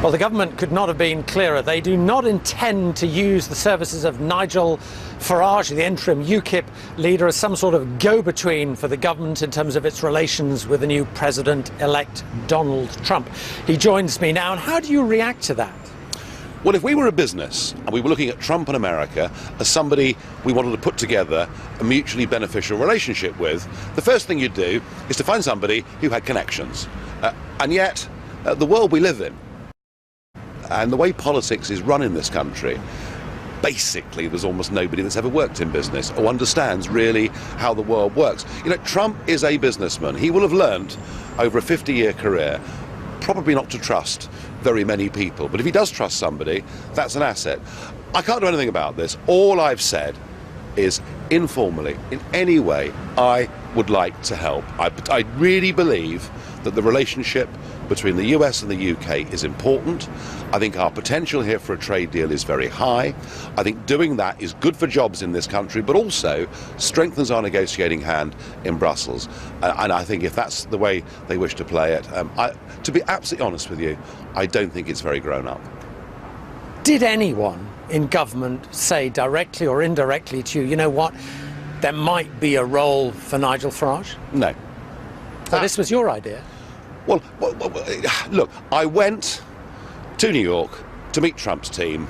Well, the government could not have been clearer. They do not intend to use the services of Nigel Farage, the interim UKIP leader, as some sort of go-between for the government in terms of its relations with the new president-elect Donald Trump. He joins me now. And how do you react to that? Well, if we were a business and we were looking at Trump and America as somebody we wanted to put together a mutually beneficial relationship with, the first thing you'd do is to find somebody who had connections. And yet, the world we live in and the way politics is run in this country, basically there's almost nobody that's ever worked in business or understands really how the world works. You know, Trump is a businessman. He will have learned over a 50-year career probably not to trust very many people. But if he does trust somebody, that's an asset. I can't do anything about this. All I've said is informally, in any way, I would like to help. I really believe that the relationship between the US and the UK is important. I think our potential here for a trade deal is very high. I think doing that is good for jobs in this country, but also strengthens our negotiating hand in Brussels. And I think if that's the way they wish to play it, to be absolutely honest with you, I don't think it's very grown up. Did anyone in government say directly or indirectly to you, you know what, there might be a role for Nigel Farage? No. So this was your idea? Well, look, I went to New York to meet Trump's team,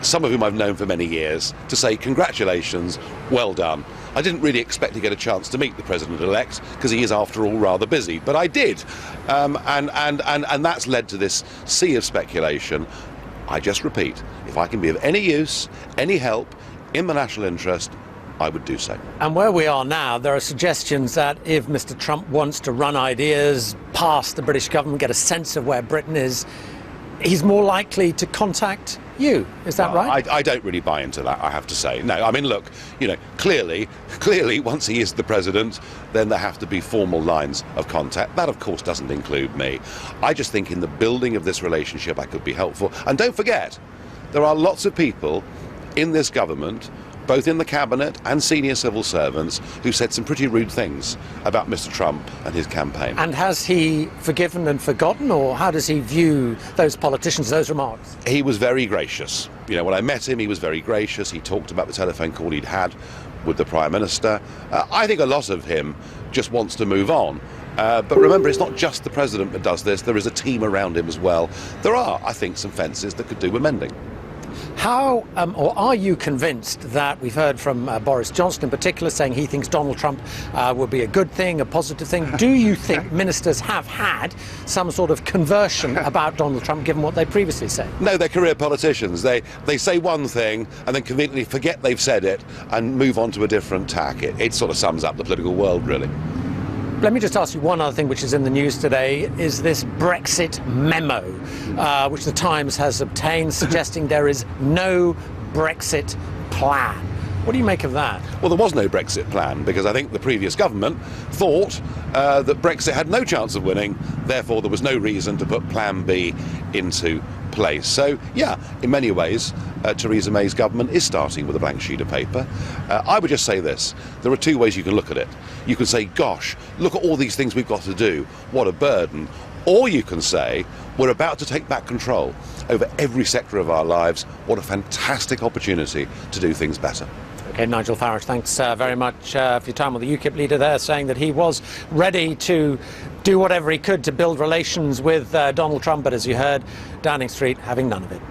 some of whom I've known for many years, to say congratulations, well done. I didn't really expect to get a chance to meet the president-elect because he is, after all, rather busy, but I did, and that's led to this sea of speculation. I just repeat, if I can be of any use, any help in the national interest, I would do so. And where we are now, there are suggestions that if Mr. Trump wants to run ideas past the British government, get a sense of where Britain is, he's more likely to contact you. Is that right? I don't really buy into that, I have to say. No, I mean, look, you know, clearly, once he is the president, then there have to be formal lines of contact. That, of course, doesn't include me. I just think in the building of this relationship, I could be helpful. And don't forget, there are lots of people in this government, both in the cabinet and senior civil servants, who said some pretty rude things about Mr. Trump and his campaign. And has he forgiven and forgotten, or how does he view those politicians, those remarks? He was very gracious. You know, when I met him, he was very gracious. He talked about the telephone call he'd had with the Prime Minister. I think a lot of him just wants to move on. But remember, it's not just the President that does this. There is a team around him as well. There are, I think, some fences that could do with mending. How, or are you convinced that we've heard from Boris Johnson in particular saying he thinks Donald Trump will be a good thing, a positive thing? Do you think ministers have had some sort of conversion about Donald Trump, given what they previously said? No, they're career politicians. They say one thing and then conveniently forget they've said it and move on to a different tack. It sort of sums up the political world, really. Let me just ask you one other thing which is in the news today, is this Brexit memo, which the Times has obtained, suggesting there is no Brexit plan. What do you make of that? Well, there was no Brexit plan because I think the previous government thought that Brexit had no chance of winning, therefore there was no reason to put Plan B into place. So, yeah, in many ways, Theresa May's government is starting with a blank sheet of paper. I would just say this. There are two ways you can look at it. You can say, gosh, look at all these things we've got to do. What a burden. Or you can say, we're about to take back control over every sector of our lives. What a fantastic opportunity to do things better. Okay, Nigel Farage, thanks very much for your time with the UKIP leader there, saying that he was ready to do whatever he could to build relations with Donald Trump, but as you heard, Downing Street having none of it.